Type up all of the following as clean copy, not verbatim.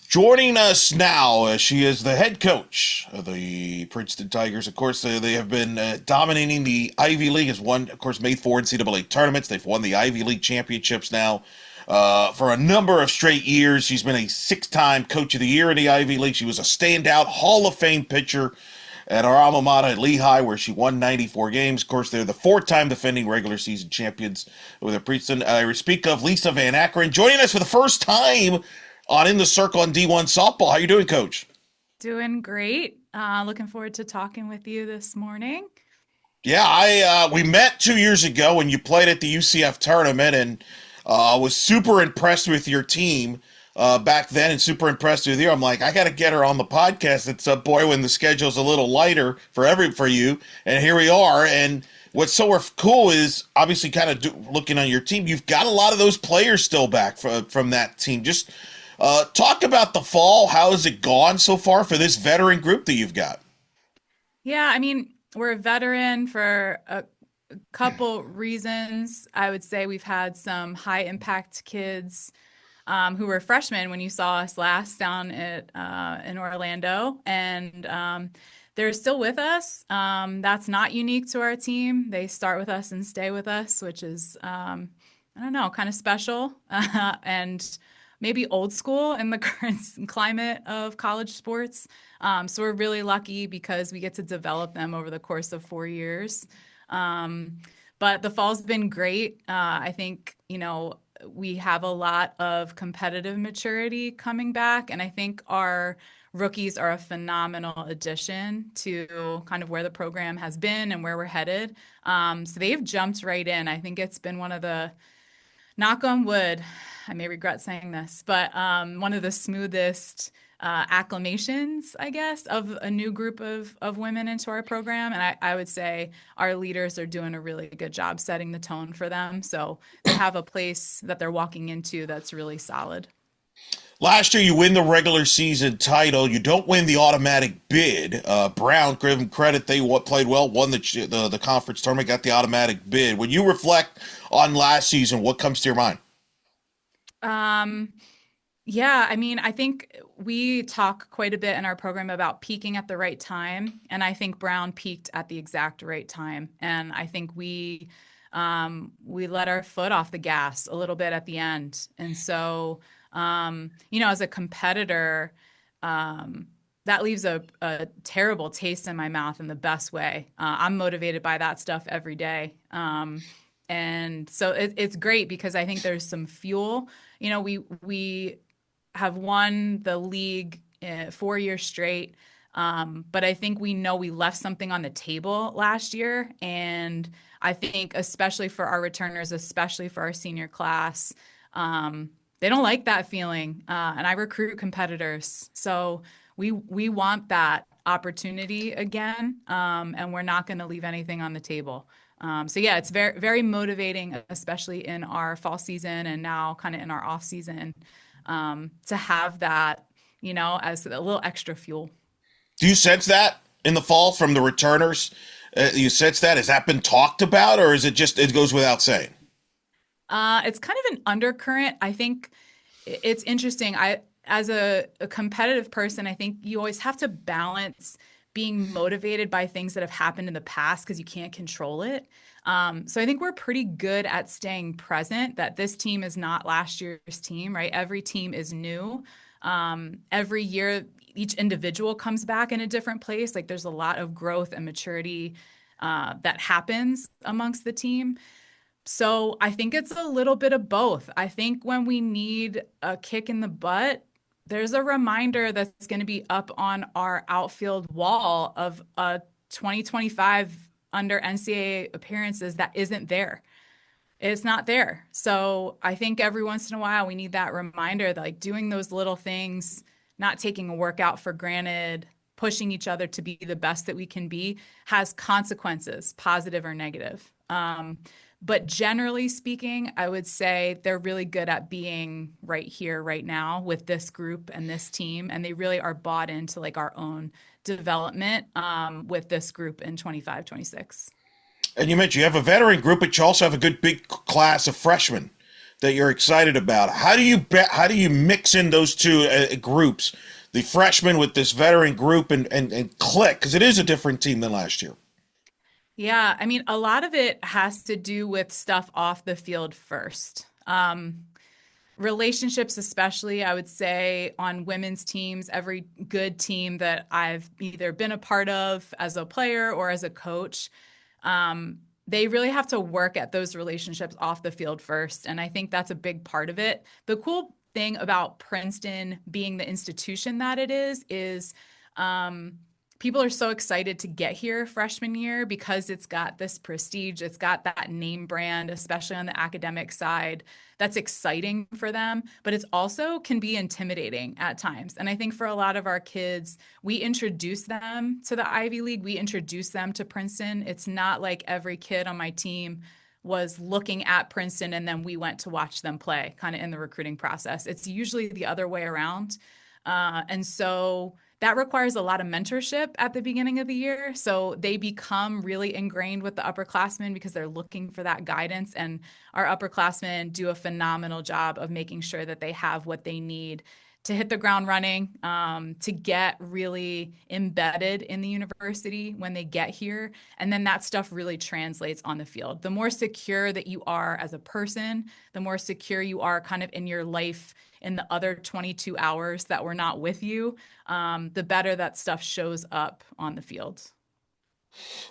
Joining us now, she is the head coach of the Princeton Tigers. Of course, they have been dominating the Ivy League. Has won, of course, made 4 NCAA tournaments. They've won the Ivy League championships now for a number of straight years. She's been a 6-time Coach of the Year in the Ivy League. She was a standout Hall of Fame pitcher at our alma mater at Lehigh, where she won 94 games. Of course, they're the 4-time defending regular season champions with the Princeton. I speak of Lisa Van Ackeren, joining us for the first time on In the Circle on D1 Softball. How you doing, Coach? Doing great. Looking forward to talking with you this morning. Yeah, I we met 2 years ago when you played at the UCF tournament, and I was super impressed with your team back then, and super impressed with you. I'm like, I got to get her on the podcast. It's boy, when the schedule's a little lighter for you, and here we are. And what's so cool is obviously kind of looking on your team. You've got a lot of those players still back from that team. Just talk about the fall. How has it gone so far for this veteran group that you've got? Yeah, I mean, we're a veteran for a couple reasons. I would say we've had some high impact kids who were freshmen when you saw us last down at in Orlando, and they're still with us. That's not unique to our team. They start with us and stay with us, which is I don't know, kind of special and maybe old school in the current climate of college sports. So we're really lucky because we get to develop them over the course of 4 years. But the fall's been great. I think, we have a lot of competitive maturity coming back, and I think our rookies are a phenomenal addition to kind of where the program has been and where we're headed. So they've jumped right in. I think it's been one of the, knock on wood, I may regret saying this, but one of the smoothest acclamations, I guess, of a new group of women into our program. And I would say our leaders are doing a really good job setting the tone for them. So they have a place that they're walking into that's really solid. Last year, you win the regular season title. You don't win the automatic bid. Brown, give them credit, they played well, won the conference tournament, got the automatic bid. When you reflect on last season, what comes to your mind? Yeah, I mean, I think we talk quite a bit in our program about peaking at the right time, and I think Brown peaked at the exact right time. And I think we let our foot off the gas a little bit at the end. And so, as a competitor, that leaves a terrible taste in my mouth in the best way. I'm motivated by that stuff every day. And so it's great because I think there's some fuel. We have won the league 4 years straight. But I think we know we left something on the table last year. And I think especially for our returners, especially for our senior class, they don't like that feeling. And I recruit competitors. So we want that opportunity again. And we're not going to leave anything on the table. So yeah, it's very, very motivating, especially in our fall season and now kind of in our off season, to have that, as a little extra fuel. Do you sense that in the fall from the returners? You sense that? Has that been talked about, or is it just it goes without saying? It's kind of an undercurrent. I think it's interesting. As a competitive person, I think you always have to balance being motivated by things that have happened in the past because you can't control it. So I think we're pretty good at staying present, that this team is not last year's team, right? Every team is new. Every year, each individual comes back in a different place. Like there's a lot of growth and maturity that happens amongst the team. So I think it's a little bit of both. I think when we need a kick in the butt, there's a reminder that's going to be up on our outfield wall of a 2025 under NCAA appearances that isn't there. It's not there. So I think every once in a while we need that reminder that like doing those little things, not taking a workout for granted, pushing each other to be the best that we can be has consequences, positive or negative. But generally speaking, I would say they're really good at being right here, right now with this group and this team. And they really are bought into like our own development with this group in 25, 26. And you mentioned you have a veteran group, but you also have a good big class of freshmen that you're excited about. How do you mix in those two groups, the freshmen with this veteran group, and click, because it is a different team than last year. Yeah, I mean, a lot of it has to do with stuff off the field first. Relationships, especially, I would say on women's teams, every good team that I've either been a part of as a player or as a coach, they really have to work at those relationships off the field first. And I think that's a big part of it. The cool thing about Princeton being the institution that it is um, people are so excited to get here freshman year because it's got this prestige, it's got that name brand, especially on the academic side. That's exciting for them, but it's also can be intimidating at times. And I think for a lot of our kids, we introduce them to the Ivy League, we introduce them to Princeton. It's not like every kid on my team was looking at Princeton and then we went to watch them play kind of in the recruiting process. It's usually the other way around. And so that requires a lot of mentorship at the beginning of the year. So they become really ingrained with the upperclassmen because they're looking for that guidance. And our upperclassmen do a phenomenal job of making sure that they have what they need to hit the ground running, to get really embedded in the university when they get here. And then that stuff really translates on the field. The more secure that you are as a person, the more secure you are kind of in your life in the other 22 hours that we're not with you, the better that stuff shows up on the field.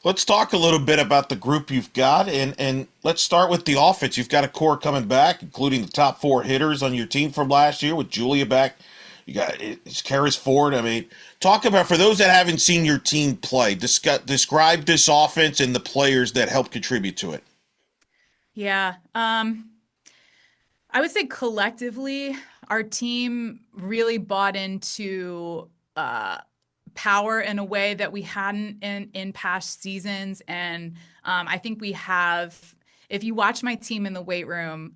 Let's talk a little bit about the group you've got, and let's start with the offense. You've got a core coming back, including the top four hitters on your team from last year with Julia back. You got it's Karis Ford. I mean, talk about for those that haven't seen your team play. Describe this offense and the players that help contribute to it. Yeah. I would say collectively, our team really bought into power in a way that we hadn't in past seasons. And I think we have. If you watch my team in the weight room,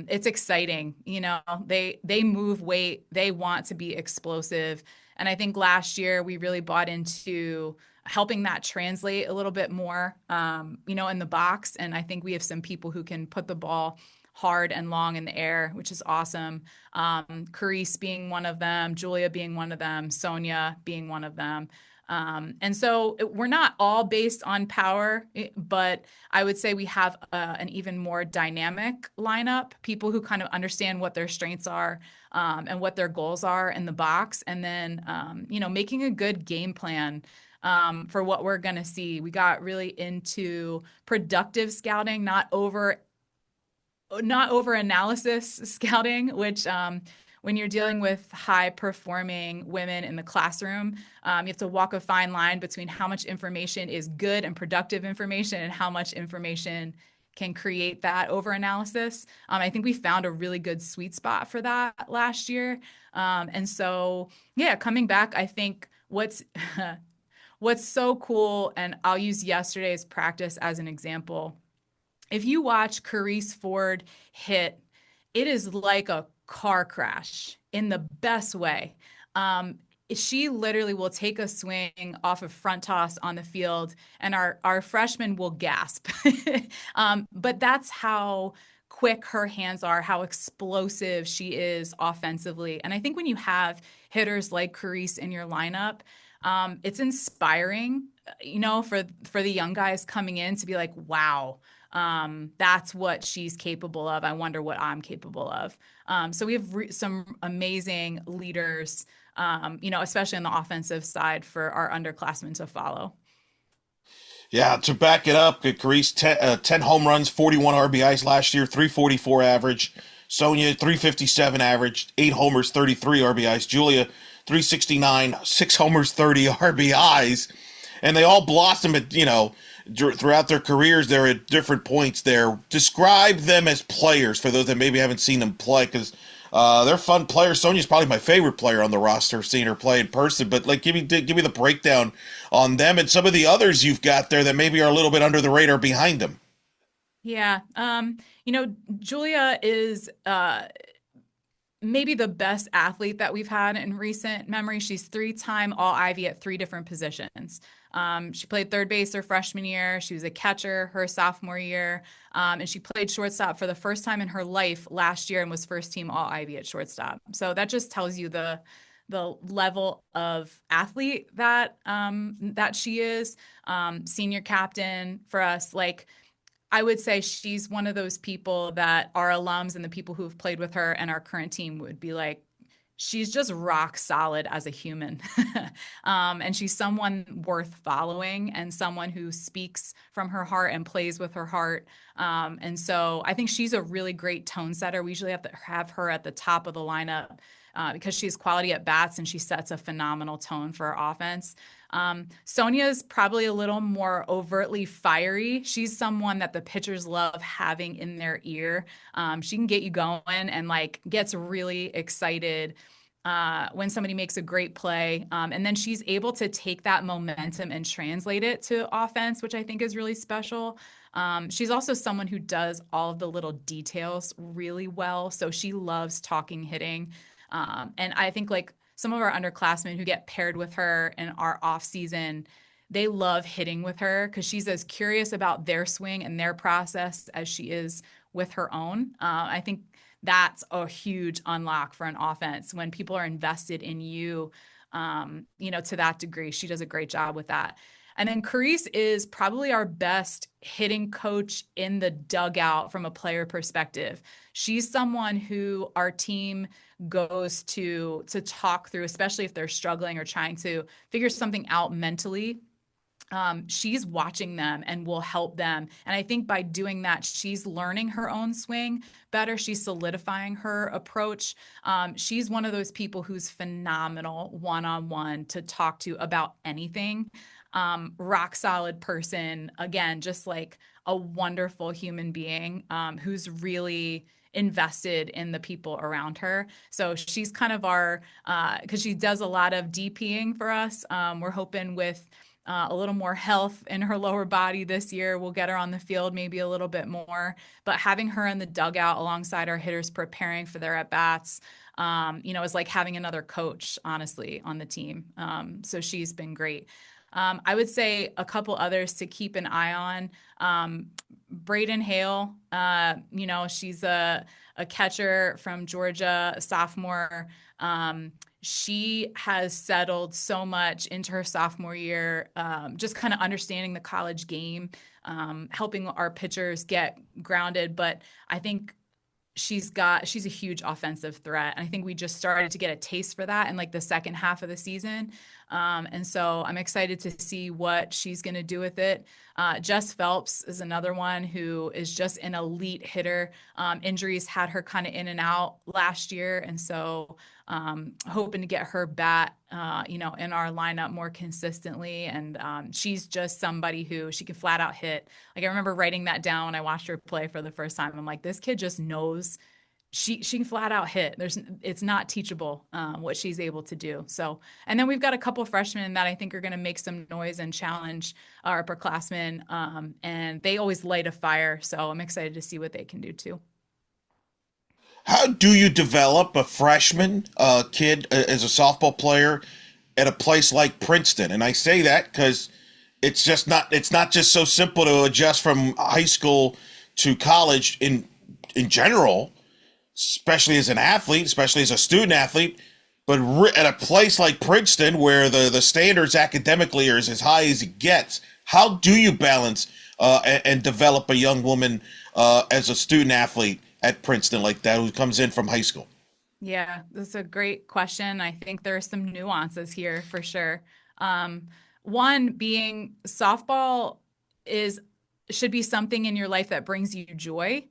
it's exciting. You know, they move weight. They want to be explosive. And I think last year we really bought into helping that translate a little bit more, in the box. And I think we have some people who can put the ball hard and long in the air, which is awesome. Carice being one of them, Julia being one of them, Sonia being one of them. And so we're not all based on power, but I would say we have an even more dynamic lineup, people who kind of understand what their strengths are, and what their goals are in the box. And then, making a good game plan for what we're going to see. We got really into productive scouting, not over analysis scouting, which when you're dealing with high performing women in the classroom, you have to walk a fine line between how much information is good and productive information and how much information can create that over analysis. I think we found a really good sweet spot for that last year. And so, yeah, coming back, I think what's so cool, and I'll use yesterday's practice as an example. If you watch Carice Ford hit, it is like a car crash in the best way. She literally will take a swing off of front toss on the field, and our freshmen will gasp. But that's how quick her hands are, how explosive she is offensively. And I think when you have hitters like Carice in your lineup, it's inspiring, for the young guys coming in to be like, wow, that's what she's capable of. I wonder what I'm capable of. So we have some amazing leaders, especially on the offensive side for our underclassmen to follow. Yeah, to back it up, Carice, 10 home runs, 41 RBIs last year, 344 average. Sonia, 357 average, 8 homers, 33 RBIs. Julia, 369, 6 homers, 30 RBIs. And they all blossom at, throughout their careers. They're at different points there. Describe them as players for those that maybe haven't seen them play, because they're fun players. Sonia's probably my favorite player on the roster, seeing her play in person. But give me the breakdown on them and some of the others you've got there that maybe are a little bit under the radar behind them. Yeah. Julia is maybe the best athlete that we've had in recent memory. She's three-time All-Ivy at three different positions. She played third base her freshman year. She was a catcher her sophomore year. And she played shortstop for the first time in her life last year and was first team All-Ivy at shortstop. So that just tells you the level of athlete that she is. Senior captain for us. Like, I would say she's one of those people that our alums and the people who've played with her and our current team would be like, she's just rock solid as a human. And she's someone worth following and someone who speaks from her heart and plays with her heart. And so I think she's a really great tone setter. We usually have to have her at the top of the lineup because she has quality at bats and she sets a phenomenal tone for our offense. Sonia's probably a little more overtly fiery. She's someone that the pitchers love having in their ear. She can get you going and like gets really excited when somebody makes a great play. And then she's able to take that momentum and translate it to offense, which I think is really special. She's also someone who does all of the little details really well. So she loves talking hitting. And I think like some of our underclassmen who get paired with her in our off season, they love hitting with her because she's as curious about their swing and their process as she is with her own. I think that's a huge unlock for an offense when people are invested in you, to that degree. She does a great job with that. And then Carice is probably our best hitting coach in the dugout from a player perspective. She's someone who our team goes to talk through, especially if they're struggling or trying to figure something out mentally. She's watching them and will help them. And I think by doing that, she's learning her own swing better. She's solidifying her approach. She's one of those people who's phenomenal one-on-one to talk to about anything. Rock solid person, again, just like a wonderful human being who's really invested in the people around her. So she's kind of our, because she does a lot of DPing for us. We're hoping with a little more health in her lower body this year, we'll get her on the field maybe a little bit more. But having her in the dugout alongside our hitters preparing for their at bats, is like having another coach, honestly, on the team. So she's been great. I would say a couple others to keep an eye on. Braden Hale, she's a catcher from Georgia, a sophomore. She has settled so much into her sophomore year, just kind of understanding the college game, helping our pitchers get grounded. But I think she's a huge offensive threat. And I think we just started to get a taste for that in like the second half of the season. And so I'm excited to see what she's going to do with it. Jess Phelps is another one who is just an elite hitter. Injuries had her kind of in and out last year. And so hoping to get her bat, in our lineup more consistently. And she's just somebody who she can flat out hit. Like I remember writing that down when I watched her play for the first time. I'm like, this kid just knows she can flat out hit. It's not teachable what she's able to do. So, and then we've got a couple freshmen that I think are going to make some noise and challenge our upperclassmen. And they always light a fire. So I'm excited to see what they can do too. How do you develop a freshman kid as a softball player at a place like Princeton? And I say that because it's not just so simple to adjust from high school to college in general, especially as an athlete, especially as a student athlete. But at a place like Princeton, where the standards academically are as high as it gets, how do you balance and develop a young woman as a student athlete at Princeton like that who comes in from high school? Yeah, that's a great question. I think there are some nuances here for sure. One being softball is should be something in your life that brings you joy,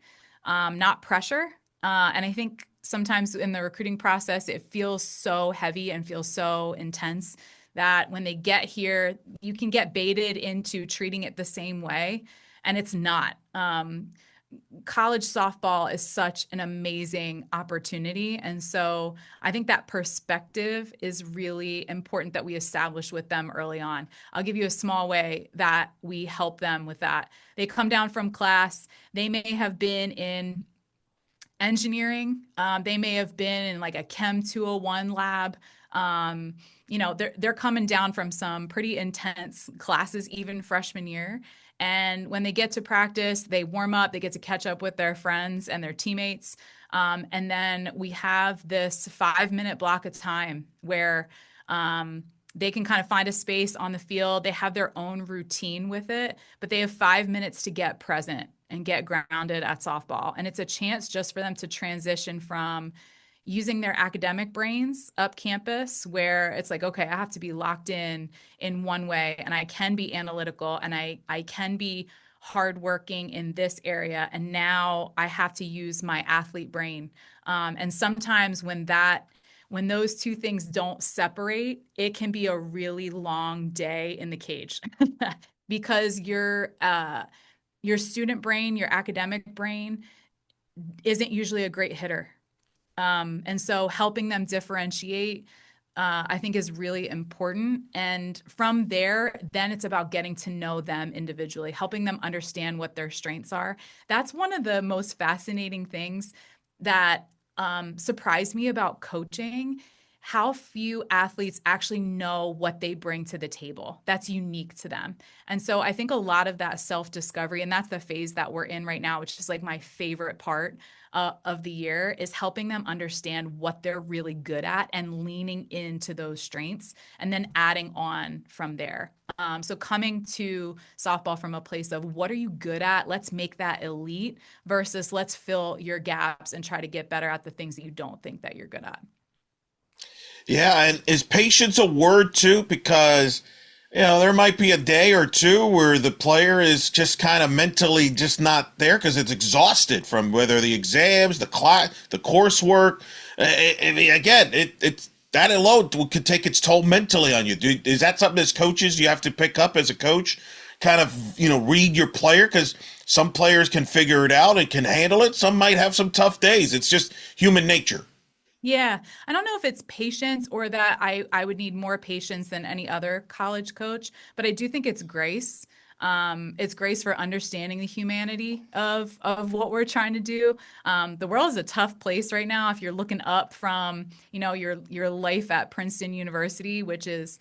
not pressure. And I think sometimes in the recruiting process, it feels so heavy and feels so intense that when they get here, you can get baited into treating it the same way, and it's not. College softball is such an amazing opportunity. And so I think that perspective is really important that we establish with them early on. I'll give you a small way that we help them with that. They come down from class, they may have been in engineering. They may have been in like a Chem 201 lab. Um, they're coming down from some pretty intense classes, even freshman year. And when they get to practice, they warm up, they get to catch up with their friends and their teammates. And then we have this 5 minute block of time where they can kind of find a space on the field. They have their own routine with it, but they have 5 minutes to get present and get grounded at softball. And it's a chance just for them to transition from using their academic brains up campus, where it's like, okay, I have to be locked in one way, and I can be analytical, and I can be hardworking in this area. And now I have to use my athlete brain. And sometimes when those two things don't separate, it can be a really long day in the cage because your student brain, your academic brain isn't usually a great hitter. And so helping them differentiate, I think is really important. And from there, then it's about getting to know them individually, helping them understand what their strengths are. That's one of the most fascinating things that surprised me about coaching, how few athletes actually know what they bring to the table that's unique to them. And so I think a lot of that self-discovery, and that's the phase that we're in right now, which is like my favorite part of the year, is helping them understand what they're really good at and leaning into those strengths and then adding on from there. So coming to softball from a place of what are you good at? Let's make that elite versus let's fill your gaps and try to get better at the things that you don't think that you're good at. Yeah, and is patience a word too? Because there might be a day or two where the player is just kind of mentally just not there because it's exhausted from whether the exams, the class, the coursework. I mean, again, it's that alone could take its toll mentally on you. Is that something as coaches you have to pick up as a coach? Kind of, read your player, because some players can figure it out and can handle it. Some might have some tough days. It's just human nature. Yeah, I don't know if it's patience or that I would need more patience than any other college coach, but I do think it's grace. It's grace for understanding the humanity of what we're trying to do. The world is a tough place right now. If you're looking up from, your life at Princeton University, which is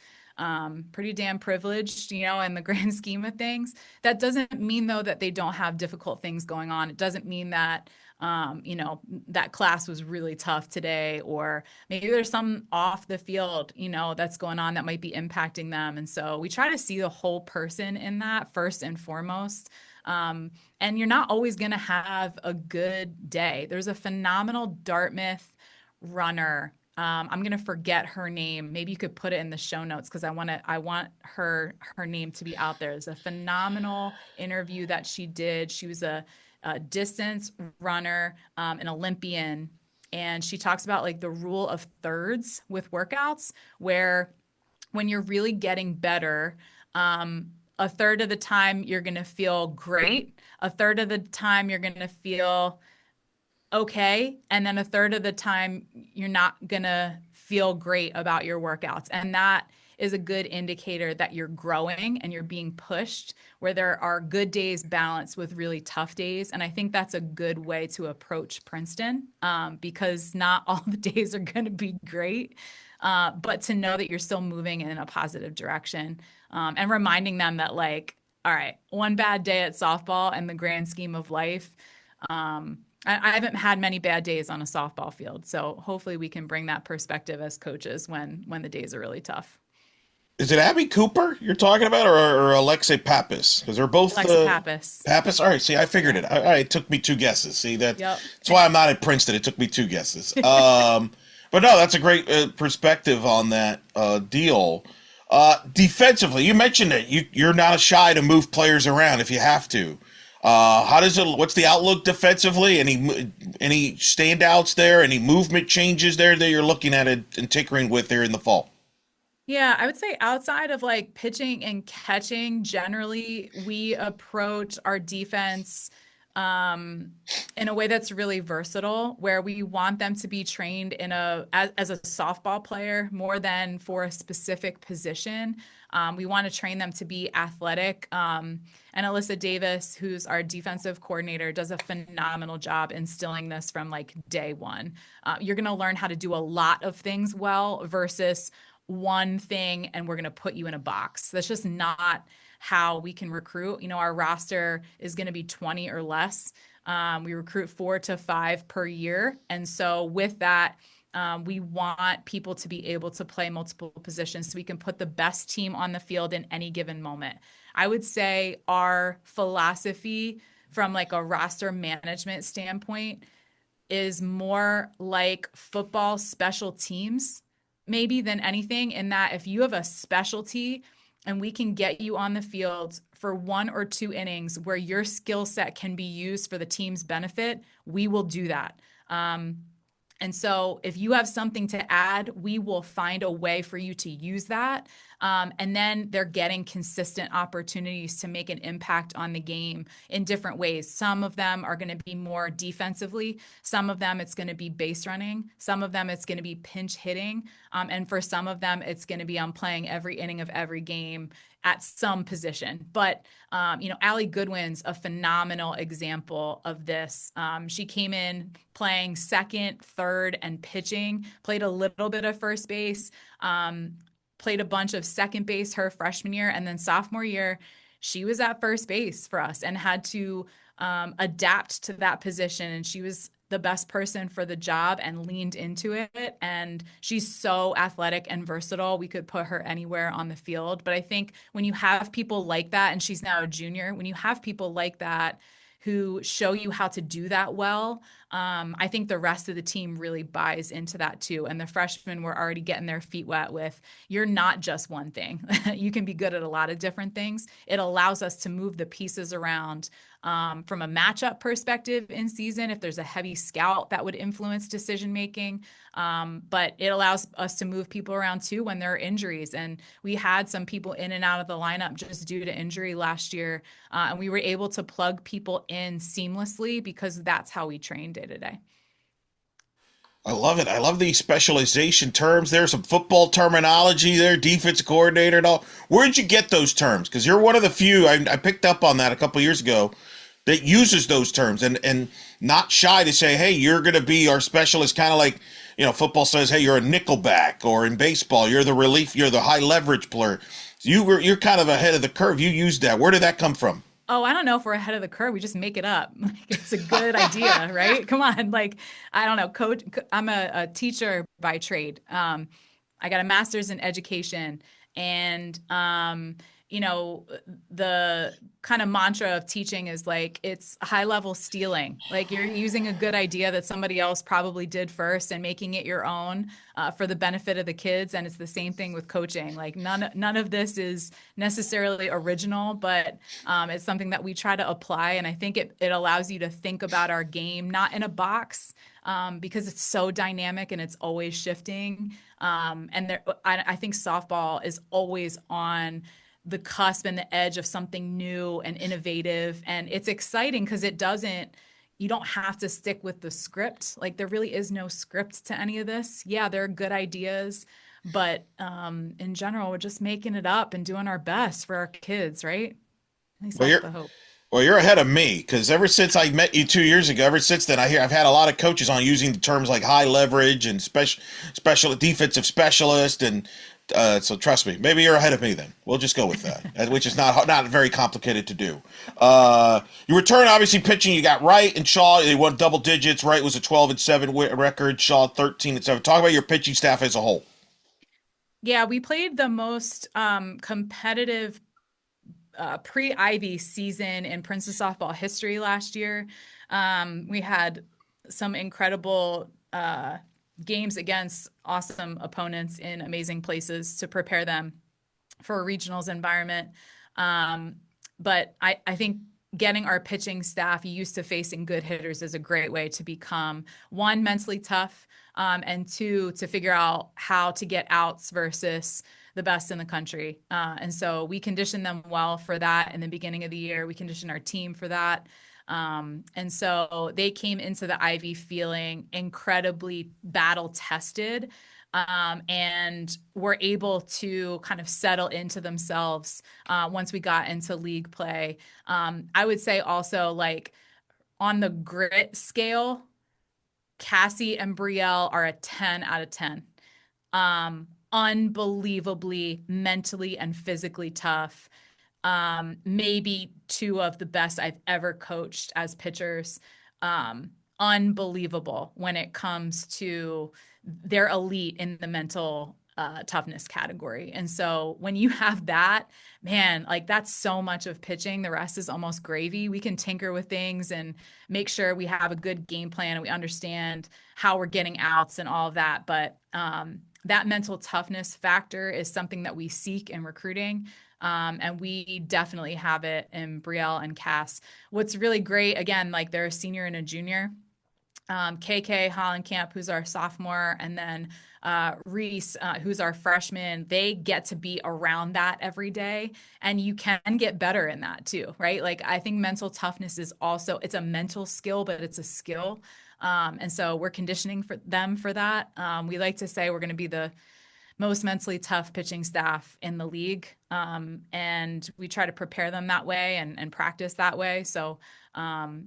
pretty damn privileged, in the grand scheme of things. That doesn't mean though that they don't have difficult things going on. It doesn't mean that that class was really tough today, or maybe there's some off the field, that's going on that might be impacting them. And so we try to see the whole person in that first and foremost. And you're not always going to have a good day. There's a phenomenal Dartmouth runner. I'm gonna forget her name. Maybe you could put it in the show notes because I want her name to be out there. It's a phenomenal interview that she did. She was a distance runner, an Olympian, and she talks about like the rule of thirds with workouts, where when you're really getting better, a third of the time you're gonna feel great, a third of the time you're gonna feel okay, and then a third of the time you're not gonna feel great about your workouts. And that is a good indicator that you're growing and you're being pushed, where there are good days balanced with really tough days. And I think that's a good way to approach Princeton, because not all the days are going to be great, but to know that you're still moving in a positive direction, and reminding them that, like, all right, one bad day at softball in the grand scheme of life. I haven't had many bad days on a softball field, so hopefully we can bring that perspective as coaches when the days are really tough. Is it Abby Cooper you're talking about, or Alexei Pappas? Because they're both Alexa Pappas. Pappas. All right, see, I figured Yeah. it. All right, it took me two guesses. See, Yep. that's why I'm not at Princeton. It took me two guesses. But no, that's a great perspective on that deal. Defensively, you mentioned it. You're not shy to move players around if you have to. How does it? What's the outlook defensively? Any standouts there? Any movement changes there that you're looking at it and tinkering with there in the fall? Yeah, I would say outside of like pitching and catching, generally, we approach our defense um, in a way that's really versatile, where we want them to be trained as a softball player more than for a specific position. We want to train them to be athletic. And Alyssa Davis, who's our defensive coordinator, does a phenomenal job instilling this from like day one. You're going to learn how to do a lot of things well versus one thing, and we're going to put you in a box. That's just not how we can recruit. Our roster is going to be 20 or less. We recruit 4 to 5 per year. And so with that, we want people to be able to play multiple positions so we can put the best team on the field in any given moment. I would say our philosophy from like a roster management standpoint is more like football special teams, maybe than anything, in that if you have a specialty and we can get you on the field for 1 or 2 innings where your skill set can be used for the team's benefit, we will do that. And so if you have something to add, we will find a way for you to use that. And then they're getting consistent opportunities to make an impact on the game in different ways. Some of them are going to be more defensively. Some of them, it's going to be base running. Some of them, it's going to be pinch hitting. And for some of them, it's going to be on playing every inning of every game at some position. But, Allie Goodwin's a phenomenal example of this. She came in playing second, third, and pitching, played a little bit of first base, played a bunch of second base her freshman year, and then sophomore year, she was at first base for us and had to adapt to that position. And she was the best person for the job and leaned into it. And she's so athletic and versatile. We could put her anywhere on the field. But I think when you have people like that, and she's now a junior, when you have people like that who show you how to do that well, I think the rest of the team really buys into that too. And the freshmen were already getting their feet wet with, you're not just one thing. You can be good at a lot of different things. It allows us to move the pieces around from a matchup perspective in season, if there's a heavy scout that would influence decision making. But it allows us to move people around too when there are injuries. And we had some people in and out of the lineup just due to injury last year. And we were able to plug people in seamlessly because that's how we train day to day. I love it. I love the specialization terms. There's some football terminology there, defense coordinator and all. Where'd you get those terms? Because you're one of the few, I picked up on that a couple years ago, that uses those terms and not shy to say, hey, you're going to be our specialist, kind of like, football says, hey, you're a nickelback, or in baseball, you're the relief, you're the high leverage player. You're kind of ahead of the curve. You used that. Where did that come from? Oh, I don't know if we're ahead of the curve. We just make it up. Like, it's a good idea, right? Come on. Like, I don't know. Coach, I'm a teacher by trade. I got a master's in education, and the kind of mantra of teaching is like, it's high level stealing. Like, you're using a good idea that somebody else probably did first and making it your own for the benefit of the kids. And it's the same thing with coaching. Like, none of this is necessarily original, but it's something that we try to apply. And I think it allows you to think about our game, not in a box, because it's so dynamic and it's always shifting. I think softball is always on the cusp and the edge of something new and innovative. And it's exciting because you don't have to stick with the script. Like, there really is no script to any of this. Yeah, there are good ideas, but in general, we're just making it up and doing our best for our kids, right? At least Well, that's you're the hope. well, you're ahead of me, because ever since I met you 2 years ago, ever since then, I've had a lot of coaches on using the terms like high leverage and special defensive specialist, and so trust me, maybe you're ahead of me. Then we'll just go with that, which is not very complicated to do. You return, obviously, pitching. You got Wright and Shaw. They won double digits. Wright was a 12-7 record. Shaw 13-7. Talk about your pitching staff as a whole. Yeah, we played the most competitive pre-Ivy season in Princeton softball history last year. We had some incredible games against awesome opponents in amazing places to prepare them for a regionals environment. But I think getting our pitching staff used to facing good hitters is a great way to become, one, mentally tough, and two, to figure out how to get outs versus the best in the country. And so we conditioned them well for that in the beginning of the year. We conditioned our team for that. And so they came into the Ivy feeling incredibly battle tested, and were able to kind of settle into themselves once we got into league play. I would say also, like, on the grit scale, Cassie and Brielle are a 10 out of 10. Unbelievably mentally and physically tough. Maybe two of the best I've ever coached as pitchers. Unbelievable when it comes to their elite in the mental toughness category. And so when you have that, man, like, that's so much of pitching. The rest is almost gravy. We can tinker with things and make sure we have a good game plan and we understand how we're getting outs and all of that. But that mental toughness factor is something that we seek in recruiting. And we definitely have it in Brielle and Cass. What's really great, again, like, they're a senior and a junior. KK Hollenkamp, who's our sophomore, and then Reese, who's our freshman, they get to be around that every day. And you can get better in that too, right? Like, I think mental toughness is also, it's a mental skill, but it's a skill. And so we're conditioning for them for that. We like to say we're going to be the most mentally tough pitching staff in the league. And we try to prepare them that way and practice that way. So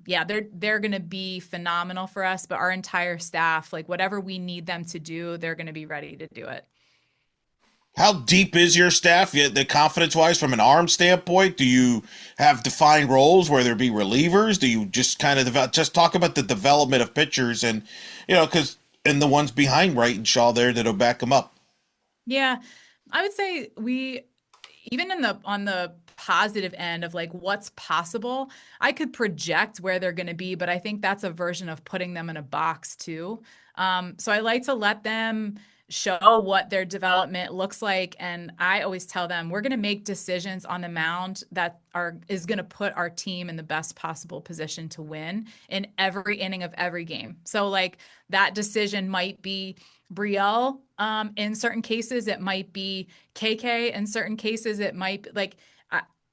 yeah, they're going to be phenomenal for us, but our entire staff, like, whatever we need them to do, they're going to be ready to do it. How deep is your staff, the confidence wise, from an arm standpoint? Do you have defined roles where there be relievers? Do you just kind of just talk about the development of pitchers and, because, and the ones behind Wright and Shaw there that'll back them up? Yeah, I would say we, even on the positive end of, like, what's possible, I could project where they're going to be, but I think that's a version of putting them in a box too. So I like to let them show what their development looks like, and I always tell them we're going to make decisions on the mound that is going to put our team in the best possible position to win in every inning of every game. So, like, that decision might be Brielle. In certain cases, it might be KK. In certain cases, it might be, like,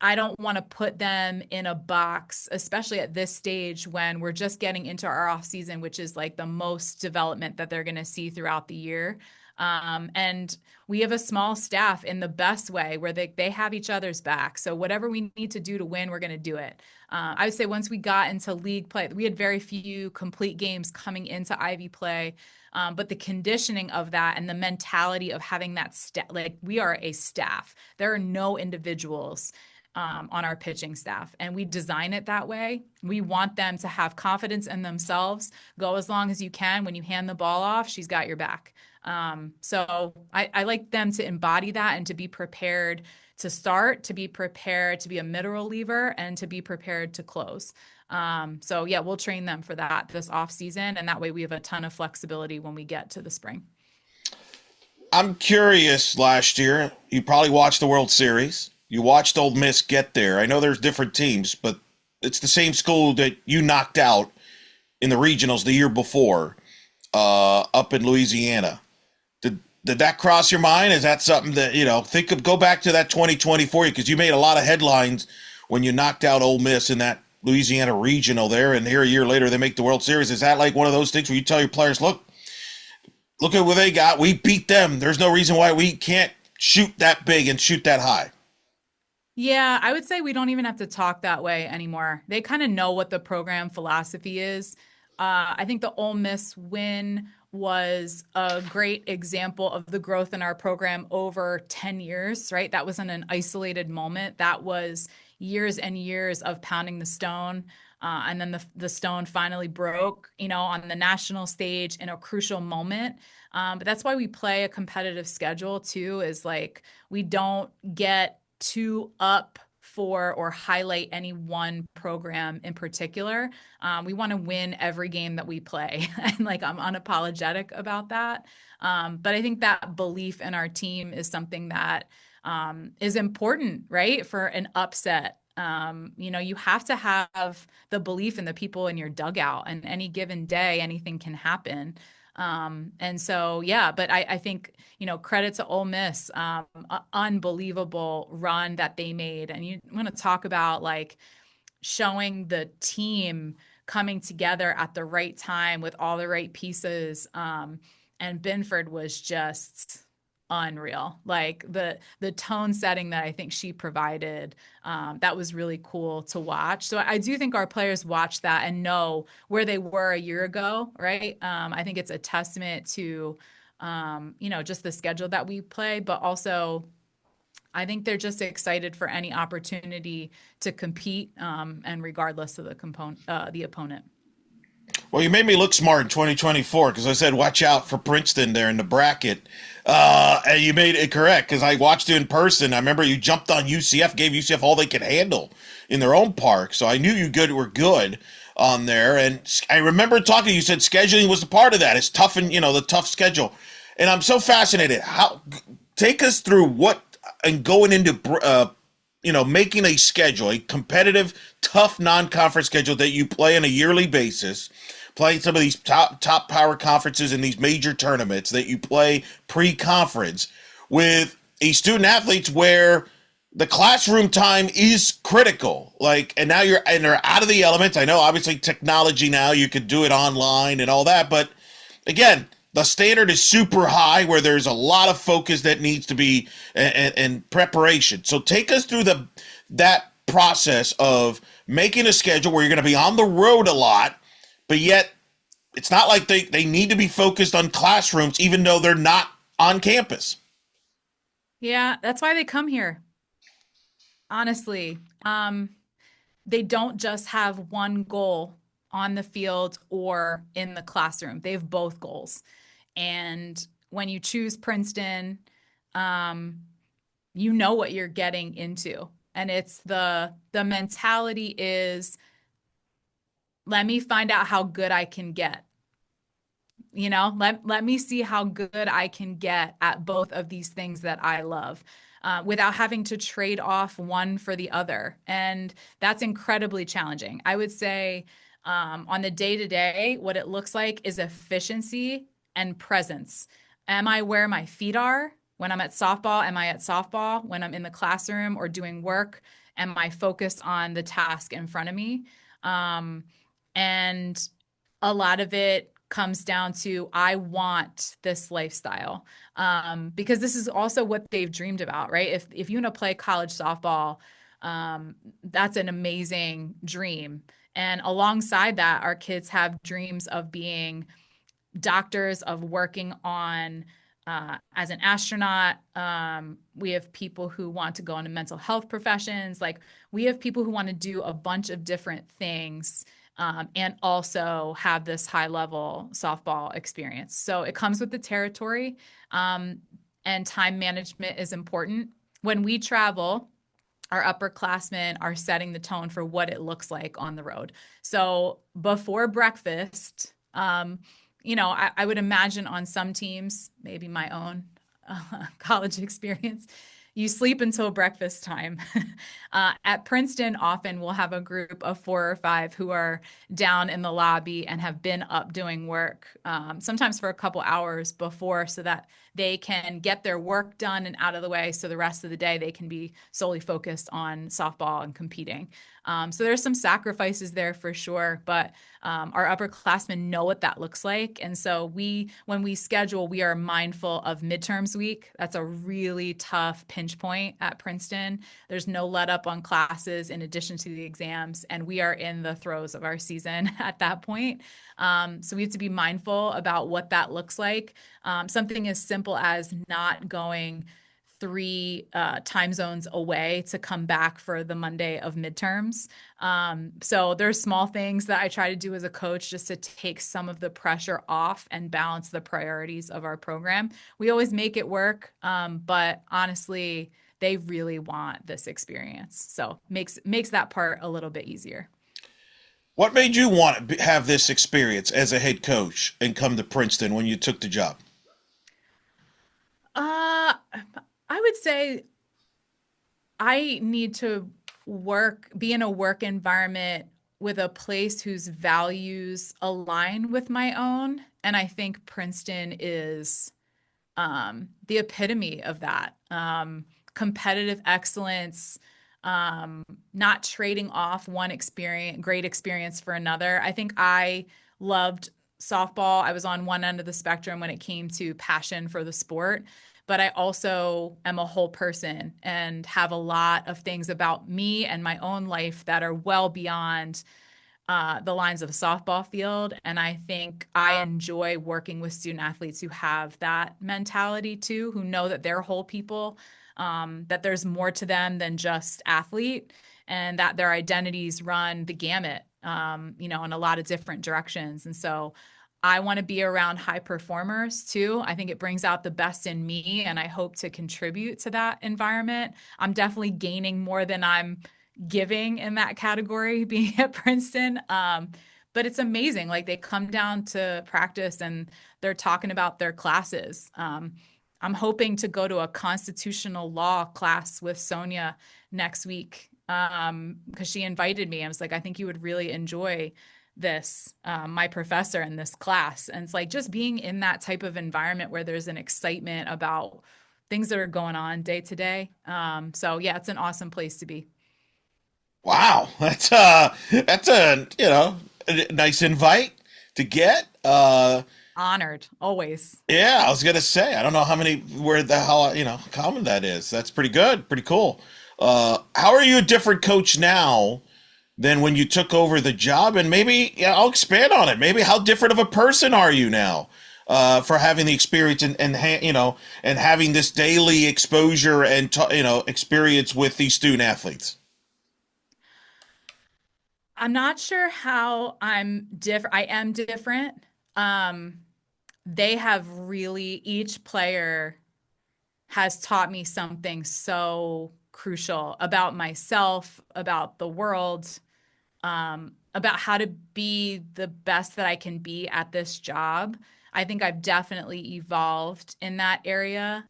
I don't want to put them in a box, especially at this stage when we're just getting into our off season, which is like the most development that they're going to see throughout the year. And we have a small staff in the best way where they have each other's back. So whatever we need to do to win, we're going to do it. I would say once we got into league play, we had very few complete games coming into Ivy play. But the conditioning of that and the mentality of having that like, we are a staff. There are no individuals on our pitching staff, and we design it that way. We want them to have confidence in themselves. Go as long as you can. When you hand the ball off, she's got your back. So I like them to embody that and to be prepared to start, to be prepared to be a middle reliever, and to be prepared to close. So yeah, we'll train them for that this off season, and that way we have a ton of flexibility when we get to the spring. I'm curious, last year, you probably watched the World Series. You watched Ole Miss get there. I know there's different teams, but it's the same school that you knocked out in the regionals the year before, up in Louisiana. Did that cross your mind? Is that something that, go back to that 2024, because you made a lot of headlines when you knocked out Ole Miss in that Louisiana regional there, and here a year later they make the World Series. Is that like one of those things where you tell your players, look at what they got. We beat them. There's no reason why we can't shoot that big and shoot that high. Yeah, I would say we don't even have to talk that way anymore. They kind of know what the program philosophy is. I think the Ole Miss win was a great example of the growth in our program over 10 years, right? That wasn't an isolated moment. That was years and years of pounding the stone. And then the stone finally broke, on the national stage in a crucial moment. But that's why we play a competitive schedule too, is like, we don't get too up for or highlight any one program in particular. We want to win every game that we play. And, like, I'm unapologetic about that. But I think that belief in our team is something that is important, right? For an upset. You have to have the belief in the people in your dugout, and any given day, anything can happen. And so, yeah, but I think, credit to Ole Miss, unbelievable run that they made. And you want to talk about, like, showing the team coming together at the right time with all the right pieces. And Binford was just unreal. Like the tone setting that I think she provided, that was really cool to watch. So I do think our players watch that and know where they were a year ago, right? I think it's a testament to just the schedule that we play, but also I think they're just excited for any opportunity to compete, and regardless of the opponent. Well, you made me look smart in 2024 because I said watch out for Princeton there in the bracket, and you made it correct because I watched you in person. I remember you jumped on UCF, gave UCF all they could handle in their own park, so I knew you were good on there. And I remember talking. You said scheduling was a part of that. It's tough, and the tough schedule. And I'm so fascinated. How take us through what and going into making a schedule, a competitive, tough non-conference schedule that you play on a yearly basis, playing some of these top power conferences in these major tournaments that you play pre-conference with a student athletes where the classroom time is critical. And now they're out of the elements. I know obviously technology now, you could do it online and all that, but again, the standard is super high where there's a lot of focus that needs to be and preparation. So take us through that process of making a schedule where you're going to be on the road a lot, but yet it's not like they need to be focused on classrooms even though they're not on campus. Yeah, that's why they come here. Honestly, they don't just have one goal on the field or in the classroom. They have both goals. And when you choose Princeton, you know what you're getting into. And it's the mentality is, let me find out how good I can get. Let me see how good I can get at both of these things that I love, without having to trade off one for the other. And that's incredibly challenging. I would say, on the day to day, what it looks like is efficiency and presence. Am I where my feet are? When I'm at softball, am I at softball? When I'm in the classroom or doing work, am I focused on the task in front of me? And a lot of it comes down to, I want this lifestyle, because this is also what they've dreamed about, right? If you want to play college softball, that's an amazing dream. And alongside that, our kids have dreams of being doctors, of working on, as an astronaut. We have people who want to go into mental health professions. Like, we have people who want to do a bunch of different things, and also have this high level softball experience. So it comes with the territory, and time management is important. When we travel, our upperclassmen are setting the tone for what it looks like on the road. So before breakfast, I would imagine on some teams, maybe my own college experience, you sleep until breakfast time. At Princeton, often we'll have a group of 4 or 5 who are down in the lobby and have been up doing work, sometimes for a couple hours before, so that they can get their work done and out of the way. So the rest of the day they can be solely focused on softball and competing. So there's some sacrifices there for sure, but our upperclassmen know what that looks like. And so when we schedule, we are mindful of midterms week. That's a really tough pinch point at Princeton. There's no let up on classes in addition to the exams, and we are in the throes of our season at that point. So we have to be mindful about what that looks like. Something as simple as not going 3 time zones away to come back for the Monday of midterms. So there's small things that I try to do as a coach just to take some of the pressure off and balance the priorities of our program. We always make it work, but honestly, they really want this experience. So makes that part a little bit easier. What made you want to have this experience as a head coach and come to Princeton when you took the job? Uh, I would say I need to be in a work environment with a place whose values align with my own. And I think Princeton is, the epitome of that. Competitive excellence, not trading off one experience, great experience for another. I think I loved softball. I was on one end of the spectrum when it came to passion for the sport, but I also am a whole person and have a lot of things about me and my own life that are well beyond the lines of a softball field. And I think I enjoy working with student athletes who have that mentality too, who know that they're whole people, that there's more to them than just athlete, and that their identities run the gamut, in a lot of different directions. And so I want to be around high performers too. I think it brings out the best in me, and I hope to contribute to that environment. I'm definitely gaining more than I'm giving in that category being at Princeton. But it's amazing. Like they come down to practice and they're talking about their classes. I'm hoping to go to a constitutional law class with Sonia next week because she invited me. I was like, I think you would really enjoy this, my professor in this class. And it's like just being in that type of environment where there's an excitement about things that are going on day to day. So yeah, it's an awesome place to be. Wow, that's a a nice invite to get. Honored, always. Yeah, I was gonna say I don't know how many where the hell common that is. That's pretty good, pretty cool. How are you a different coach now than when you took over the job? And maybe yeah, I'll expand on it. Maybe how different of a person are you now? For having the experience and having this daily exposure and experience with these student athletes. I'm not sure how I'm different. I am different. Um, they have really, each player has taught me something so crucial about myself, about the world, about how to be the best that I can be at this job. I think I've definitely evolved in that area.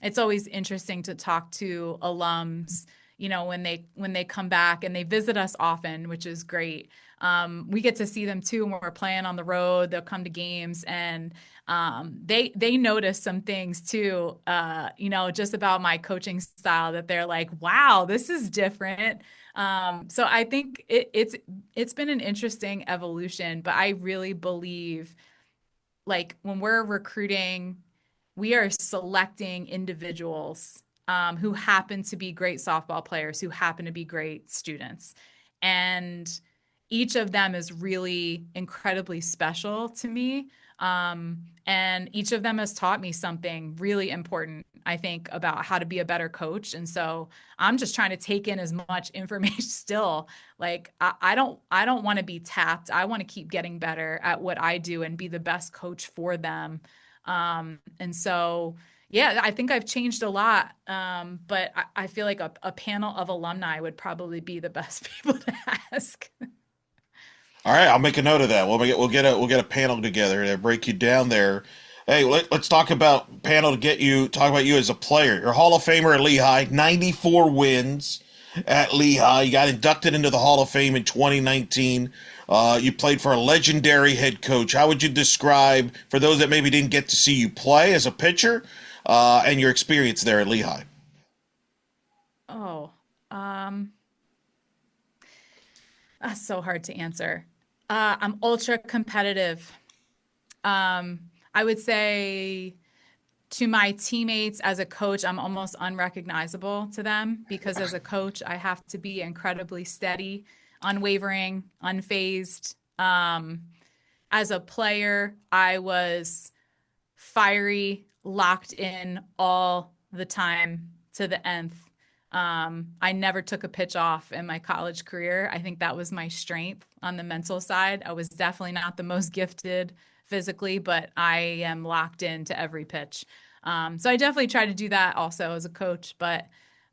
It's always interesting to talk to alums, when they come back and they visit us often, which is great. We get to see them too when we're playing on the road. They'll come to games and they notice some things too, just about my coaching style that they're like, wow, this is different. So I think it's been an interesting evolution, but I really believe like when we're recruiting, we are selecting individuals who happen to be great softball players, who happen to be great students. And each of them is really incredibly special to me. And each of them has taught me something really important, I think, about how to be a better coach. And so I'm just trying to take in as much information still. Like I don't want to be tapped. I want to keep getting better at what I do and be the best coach for them. And so yeah, I think I've changed a lot. But I feel like a panel of alumni would probably be the best people to ask. All right, I'll make a note of that. We'll get a panel together to break you down there. Hey, let's talk about panel to talk about you as a player. You're a Hall of Famer at Lehigh, 94 wins at Lehigh. You got inducted into the Hall of Fame in 2019. You played for a legendary head coach. How would you describe, for those that maybe didn't get to see you play as a pitcher, and your experience there at Lehigh? Oh, that's so hard to answer. I'm ultra competitive. I would say to my teammates as a coach, I'm almost unrecognizable to them because as a coach, I have to be incredibly steady, unwavering, unfazed. As a player, I was fiery, locked in all the time to the nth. I never took a pitch off in my college career. I think that was my strength on the mental side. I was definitely not the most gifted physically, but I am locked into every pitch. So I definitely try to do that also as a coach. But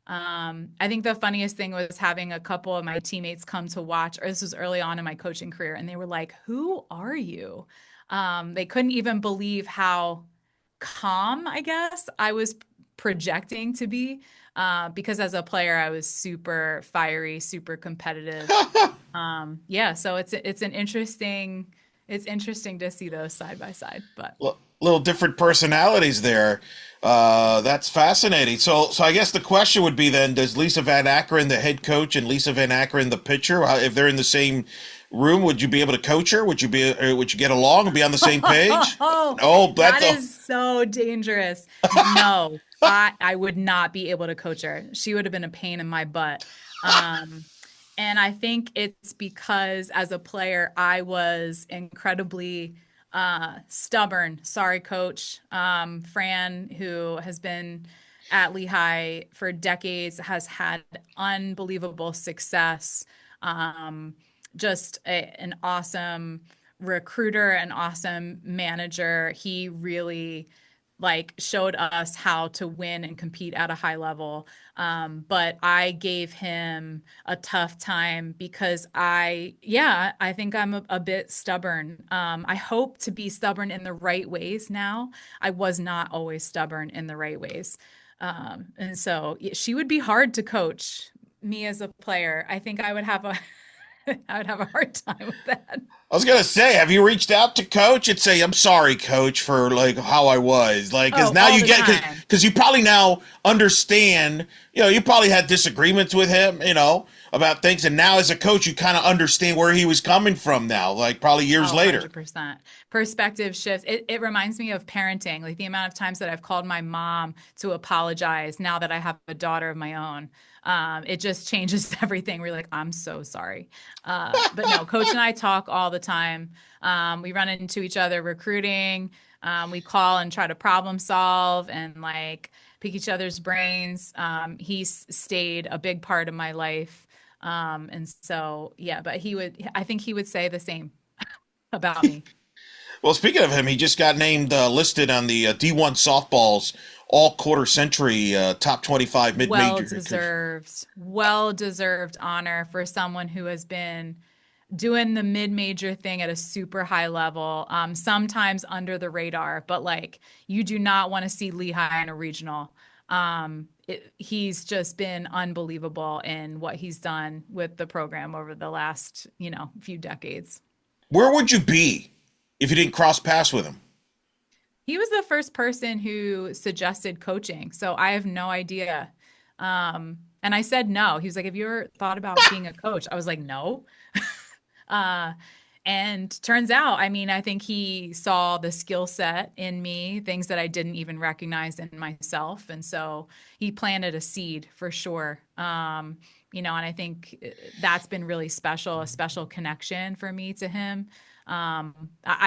I think the funniest thing was having a couple of my teammates come to watch, or this was early on in my coaching career, and they were like, "Who are you?" They couldn't even believe how calm, I guess, I was projecting to be. Because as a player, I was super fiery, super competitive. Yeah, so it's interesting to see those side by side. But Little different personalities there. That's fascinating. So I guess the question would be then: does Lisa Van Ackeren, the head coach, and Lisa Van Ackeren, the pitcher, if they're in the same room, would you be able to coach her? Would you get along and be on the same page? Oh, Oh, that's that a is so dangerous. No, I would not be able to coach her. She would have been a pain in my butt. Um, and I think it's because as a player, I was incredibly stubborn. Sorry, coach. Fran, who has been at Lehigh for decades, has had unbelievable success. Um, an awesome recruiter, an awesome manager. He really like showed us how to win and compete at a high level. But I gave him a tough time because I think I'm a bit stubborn. I hope to be stubborn in the right ways now. I was not always stubborn in the right ways. And so she would be hard to coach me as a player. I think I would have a I would have a hard time with that. I was gonna say, have you reached out to coach and say, "I'm sorry, coach, for like how I was," like, because Oh, now all you the get time. because you probably now understand. You probably had disagreements with him, about things, and now as a coach, you kind of understand where he was coming from now, like probably years Oh, later. 100%. Perspective shifts. It reminds me of parenting, like the amount of times that I've called my mom to apologize now that I have a daughter of my own. It just changes everything. We're like, I'm so sorry. But no, coach and I talk all the time. We run into each other recruiting. We call and try to problem solve and like pick each other's brains. He's stayed a big part of my life. And so, yeah, but I think he would say the same about me. Well, speaking of him, he just got named listed on the D1 softball's all quarter century top 25 mid major. Well deserved honor for someone who has been doing the mid major thing at a super high level, sometimes under the radar, but like you do not want to see Lehigh in a regional. He's just been unbelievable in what he's done with the program over the last, few decades. Where would you be if you didn't cross paths with him? He was the first person who suggested coaching, so I have no idea. And I said no. He was like, "Have you ever thought about being a coach?" I was like, "No." Uh, and turns out, I mean, I think he saw the skill set in me, things that I didn't even recognize in myself. And so he planted a seed for sure. And I think that's been really special, a special connection for me to him. I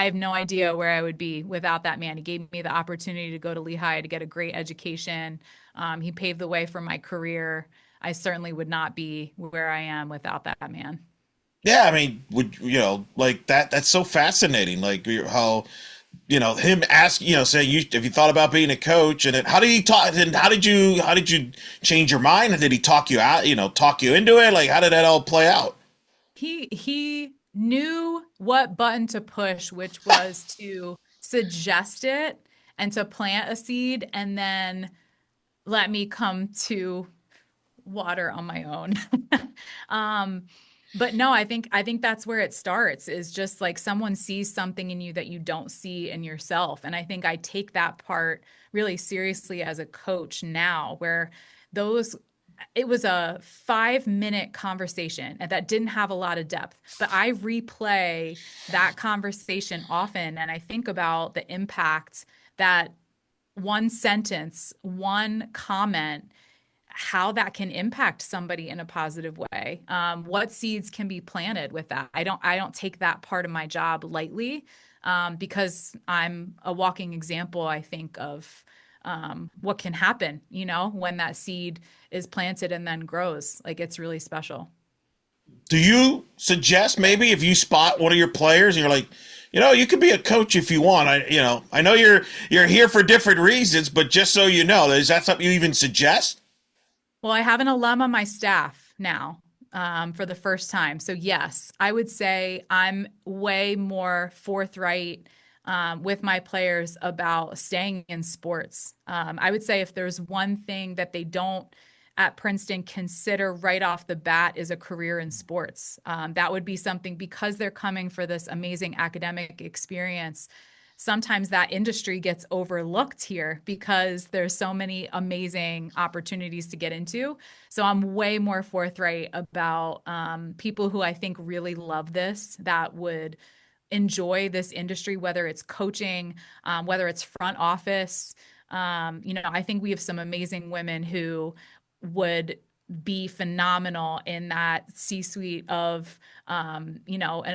have no idea where I would be without that man. He gave me the opportunity to go to Lehigh to get a great education. He paved the way for my career. I certainly would not be where I am without that man. Yeah, I mean, would like that? That's so fascinating. Like how him ask saying you have you thought about being a coach, and then how did he talk? And how did you change your mind? Did he talk you out? Talk you into it? Like how did that all play out? He knew what button to push, which was to suggest it and to plant a seed and then let me come to water on my own. um, but no, I think that's where it starts is just like someone sees something in you that you don't see in yourself. And I think I take that part really seriously as a coach now, where those it was a 5-minute conversation and that didn't have a lot of depth, but I replay that conversation often and I think about the impact that one sentence, one comment, how that can impact somebody in a positive way. What seeds can be planted with that? I don't take that part of my job lightly, because I'm a walking example, I think, of what can happen, when that seed is planted and then grows. Like it's really special. Do you suggest maybe if you spot one of your players and you're like, you could be a coach if you want. I know you're here for different reasons, but just so you know, is that something you even suggest? Well, I have an alum on my staff now, for the first time. So, yes, I would say I'm way more forthright with my players about staying in sports. I would say if there's one thing that they don't at Princeton consider right off the bat is a career in sports. That would be something because they're coming for this amazing academic experience. sometimes that industry gets overlooked here because there's so many amazing opportunities to get into. So I'm way more forthright about people who I think really love this, that would enjoy this industry, whether it's coaching, whether it's front office. I think we have some amazing women who would be phenomenal in that C-suite of, an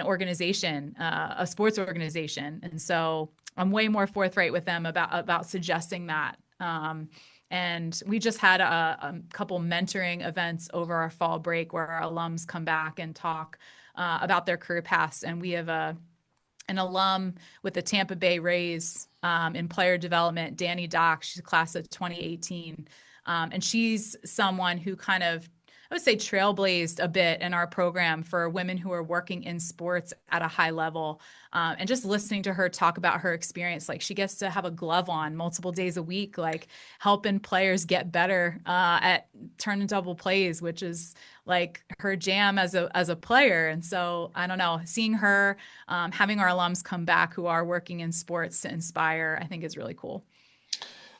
organization, a sports organization. And so I'm way more forthright with them about suggesting that. And we just had a couple mentoring events over our fall break where our alums come back and talk about their career paths. And we have an alum with the Tampa Bay Rays in player development, Danny Dock. She's a class of 2018. And she's someone who kind of, I would say, trailblazed a bit in our program for women who are working in sports at a high level. And just listening to her talk about her experience, like she gets to have a glove on multiple days a week, like helping players get better at turn and double plays, which is like her jam as a player. And so I don't know, seeing her, having our alums come back who are working in sports to inspire, I think is really cool.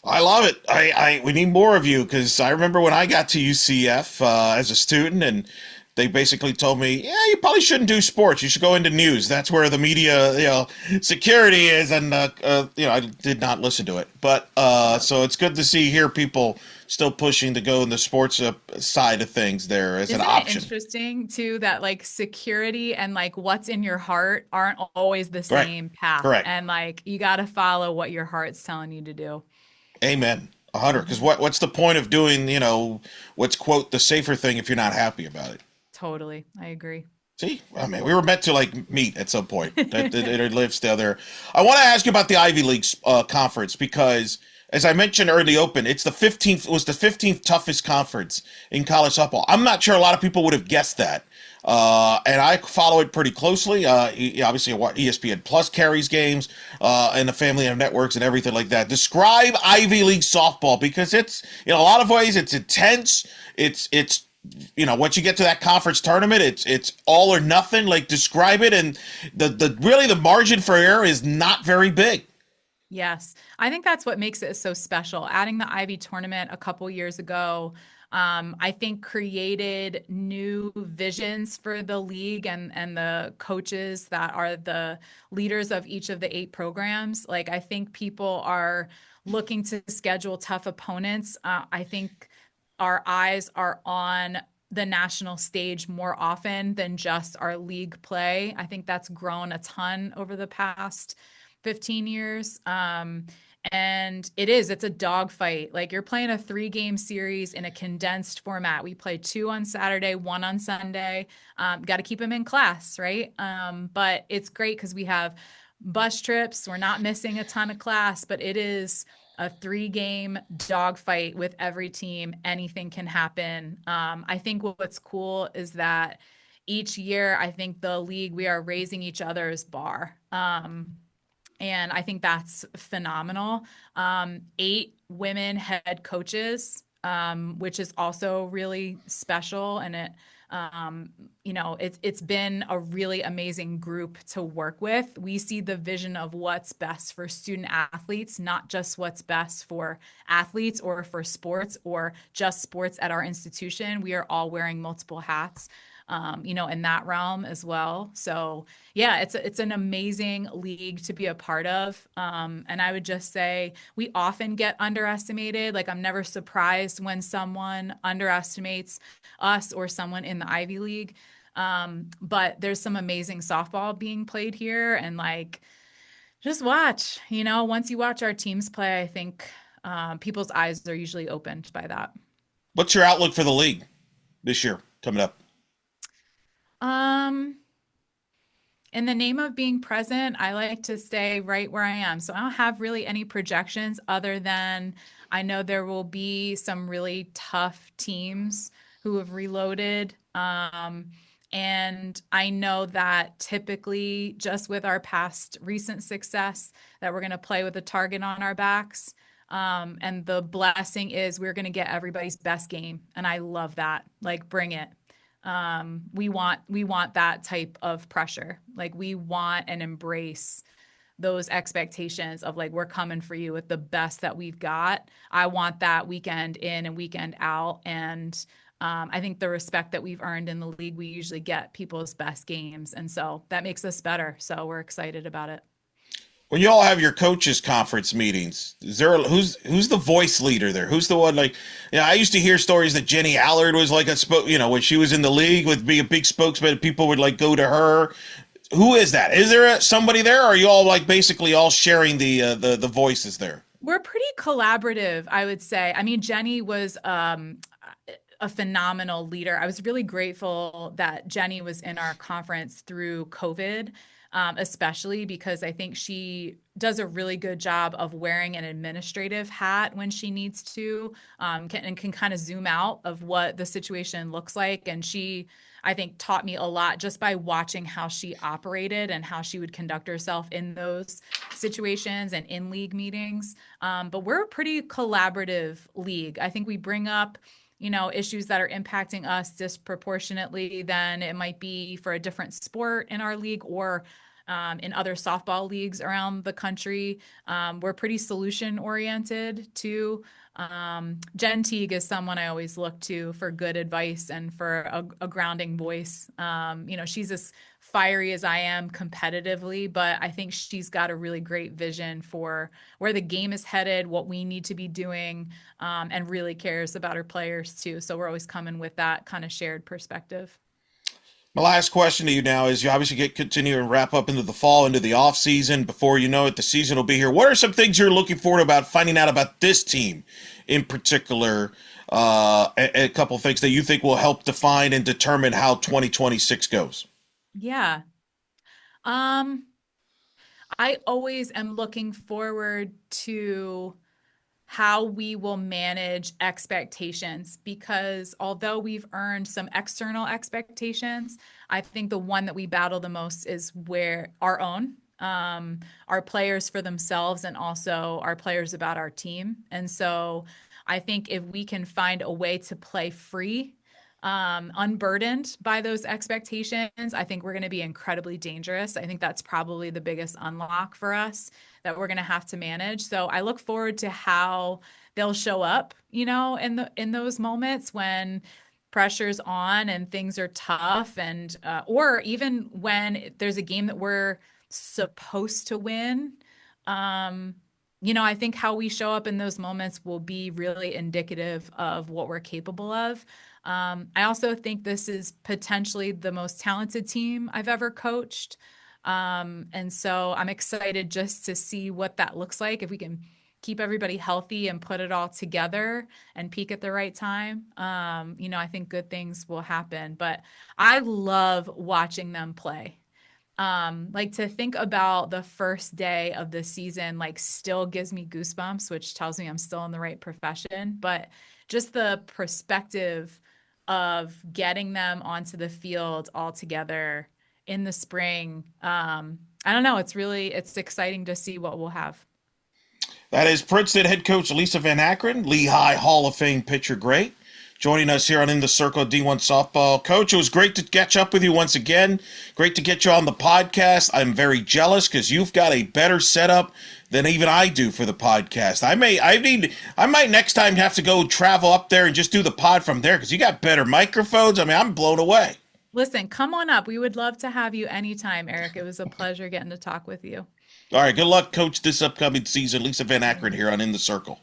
I love it. We need more of you because I remember when I got to UCF as a student, and they basically told me, "Yeah, you probably shouldn't do sports. You should go into news. That's where the media, security is." And I did not listen to it. But so it's good to see here people still pushing to go in the sports side of things there as an Isn't it option. interesting too that like security and like what's in your heart aren't always the Right. same path, Correct. and like you got to follow what your heart's telling you to do. Amen. 100. Because Mhm. what's the point of doing what's quote the safer thing if you're not happy about it? Totally. I agree. See, I mean, we were meant to like meet at some point. That it lives still there. I want to ask you about the Ivy League conference because, as I mentioned early open, it's the 15th. It was the 15th toughest conference in college football. I'm not sure a lot of people would have guessed that. And I follow it pretty closely. Obviously, ESPN Plus carries games, and the family of networks and everything like that. Describe Ivy League softball because it's in a lot of ways it's intense. It's once you get to that conference tournament, it's all or nothing. Like describe it, and the really the margin for error is not very big. Yes, I think that's what makes it so special. Adding the Ivy tournament a couple years ago, I think created new visions for the league and the coaches that are the leaders of each of the 8 programs. Like I think people are looking to schedule tough opponents. I think our eyes are on the national stage more often than just our league play. I think that's grown a ton over the past 15 years. And it's a dogfight. Like you're playing a 3-game series in a condensed format. We play 2 on Saturday, 1 on Sunday. Got to keep them in class, right? But it's great because we have bus trips. We're not missing a ton of class, but it is a 3-game dogfight with every team. Anything can happen. I think what's cool is that each year, I think the league, we are raising each other's bar. And I think that's phenomenal. 8 women head coaches, which is also really special. And it's been a really amazing group to work with. We see the vision of what's best for student athletes, not just what's best for athletes or for sports or just sports at our institution. We are all wearing multiple hats. In that realm as well. So yeah, it's an amazing league to be a part of. And I would just say we often get underestimated. Like I'm never surprised when someone underestimates us or someone in the Ivy League. But there's some amazing softball being played here, and like just watch. Once you watch our teams play, I think people's eyes are usually opened by that. What's your outlook for the league this year coming up? Um, in the name of being present, I like to stay right where I am. So I don't have really any projections other than I know there will be some really tough teams who have reloaded. And I know that typically, just with our past recent success, that we're going to play with a target on our backs. And the blessing is we're going to get everybody's best game. And I love that. Like, bring it. We want that type of pressure. Like we want and embrace those expectations of like, we're coming for you with the best that we've got. I want that weekend in and weekend out. And I think the respect that we've earned in the league, we usually get people's best games. And so that makes us better. So we're excited about it. When you all have your coaches conference meetings, is there who's the voice leader there? Who's the one like? I used to hear stories that Jenny Allard was like when she was in the league would be a big spokesman. People would like go to her. Who is that? Is there somebody there? Or are you all like basically all sharing the voices there? We're pretty collaborative, I would say. I mean, Jenny was a phenomenal leader. I was really grateful that Jenny was in our conference through COVID, especially because I think she does a really good job of wearing an administrative hat when she needs to, can kind of zoom out of what the situation looks like. And she, I think, taught me a lot just by watching how she operated and how she would conduct herself in those situations and in league meetings. But we're a pretty collaborative league. I think we bring up issues that are impacting us disproportionately than it might be for a different sport in our league or in other softball leagues around the country. We're pretty solution oriented too. Jen Teague is someone I always look to for good advice and for a grounding voice. She's as fiery as I am competitively, but I think she's got a really great vision for where the game is headed, what we need to be doing, and really cares about her players too. So we're always coming with that kind of shared perspective. My last question to you now is: you obviously continue and wrap up into the fall, into the off season. Before you know it, the season will be here. What are some things you're looking forward to about finding out about this team in particular? A couple of things that you think will help define and determine how 2026 goes. Yeah. Um, I always am looking forward to how we will manage expectations because although we've earned some external expectations, I think the one that we battle the most is where our own, our players for themselves and also our players about our team. And so I think if we can find a way to play free, unburdened by those expectations, I think we're going to be incredibly dangerous. I think that's probably the biggest unlock for us that we're going to have to manage. So I look forward to how they'll show up, in those moments when pressure's on and things are tough, and or even when there's a game that we're supposed to win. I think how we show up in those moments will be really indicative of what we're capable of. I also think this is potentially the most talented team I've ever coached. And so I'm excited just to see what that looks like if we can keep everybody healthy and put it all together and peak at the right time. I think good things will happen, but I love watching them play. Like to think about the first day of the season, like still gives me goosebumps, which tells me I'm still in the right profession, but just the perspective of getting them onto the field all together in the spring. I don't know. It's exciting to see what we'll have. That is Princeton head coach Lisa Van Ackeren, Lehigh Hall of Fame pitcher great, joining us here on In the Circle D1 Softball. Coach, it was great to catch up with you once again. Great to get you on the podcast. I'm very jealous because you've got a better setup than even I do for the podcast. I might next time have to go travel up there and just do the pod from there because you got better microphones. I mean, I'm blown away. Listen, come on up. We would love to have you anytime, Eric. It was a pleasure getting to talk with you. All right, good luck, Coach, this upcoming season. Lisa Van Ackeren here on In the Circle.